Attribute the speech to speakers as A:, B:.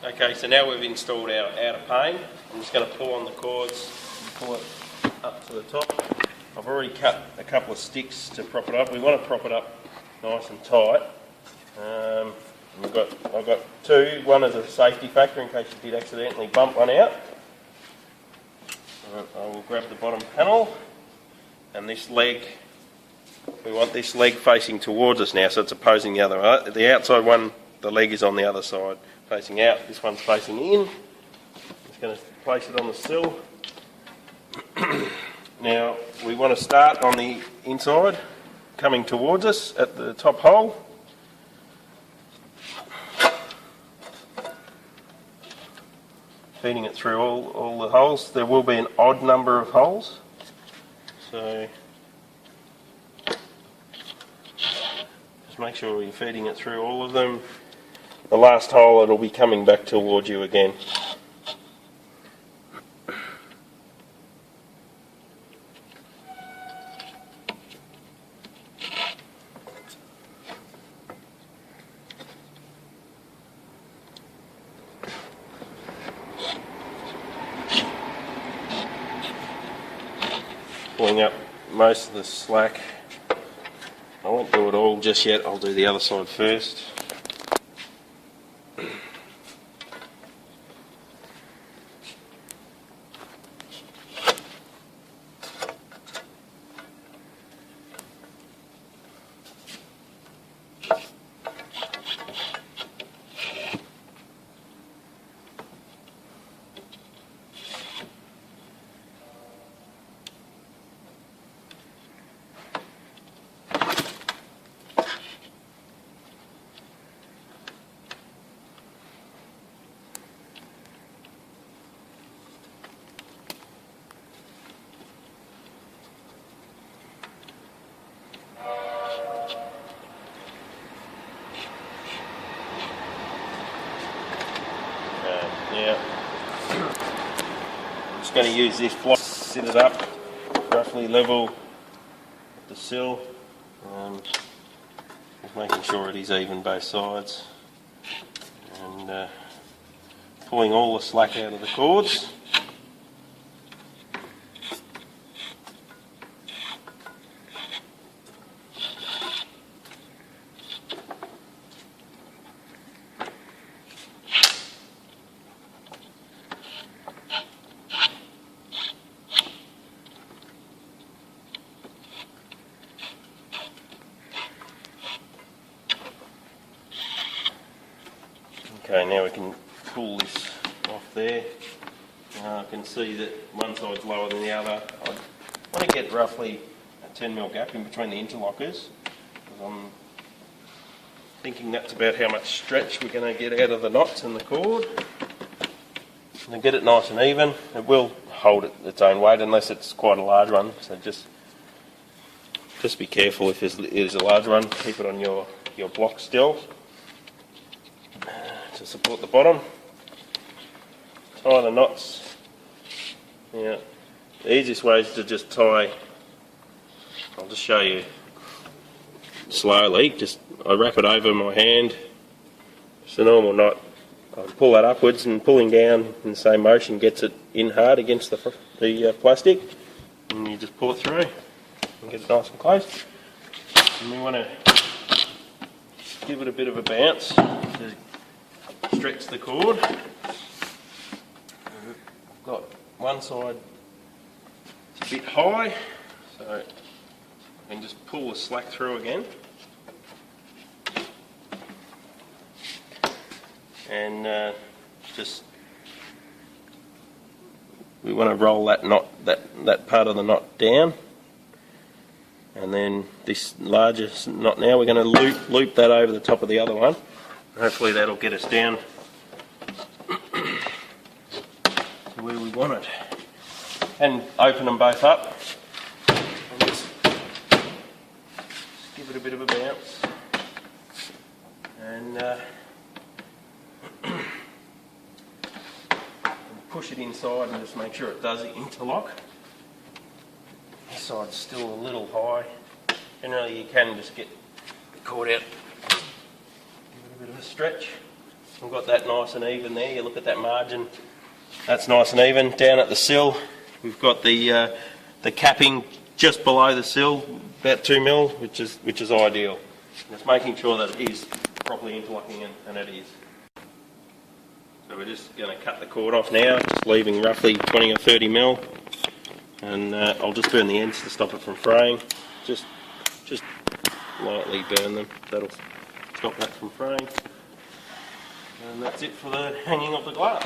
A: Okay, so now we've installed our outer pane. I'm just going to pull on the cords and pull it up to the top. I've already cut a couple of sticks to prop it up. We want to prop it up nice and tight. I've got two. One is a safety factor in case you did accidentally bump one out. I will grab the bottom panel, and this leg, we want this leg facing towards us now, so it's opposing the other. The outside one, the leg is on the other side, facing out. This one's facing in. Just going to place it on the sill. Now, we want to start on the inside, coming towards us at the top hole. Feeding it through all the holes. There will be an odd number of holes. So, just make sure you're feeding it through all of them. The last hole, it'll be coming back towards you again. Pulling up most of the slack. I won't do it all just yet, I'll do the other side first. Now, I'm just going to use this block to sit it up roughly level with the sill. Just making sure it is even both sides, and pulling all the slack out of the cords. Okay, now we can pull this off there. I can see that one side's lower than the other. I want to get roughly a 10mm gap in between the interlockers, because I'm thinking that's about how much stretch we're going to get out of the knots and the cord. And to get it nice and even, it will hold its own weight unless it's quite a large one. So just be careful if it is a large one. Keep it on your block still to support the bottom. Tie the knots. Yeah, the easiest way is to just tie. I'll just show you slowly. I wrap it over my hand. It's a normal knot. I pull that upwards, and pulling down in the same motion gets it in hard against the plastic, and you just pull it through and get it nice and close. And we want to give it a bit of a bounce to stretch the cord. We've got one side it's a bit high, so I can just pull the slack through again, and we want to roll that knot, that part of the knot down, and then this larger knot now we're going to loop that over the top of the other one. Hopefully that'll get us down to where we want it. And open them both up. And just give it a bit of a bounce. And push it inside and just make sure it does interlock. This side's still a little high. Generally you can just get the cord out, give it a bit of a stretch. We've got that nice and even there. You look at that margin, that's nice and even. Down at the sill, we've got the capping just below the sill, about 2 mil, which is ideal. Just making sure that it is properly interlocking, and it is. So we're just going to cut the cord off now, just leaving roughly 20 or 30 mil, and I'll just burn the ends to stop it from fraying. Just lightly burn them. That'll stop that from fraying. And that's it for the hanging of the glass.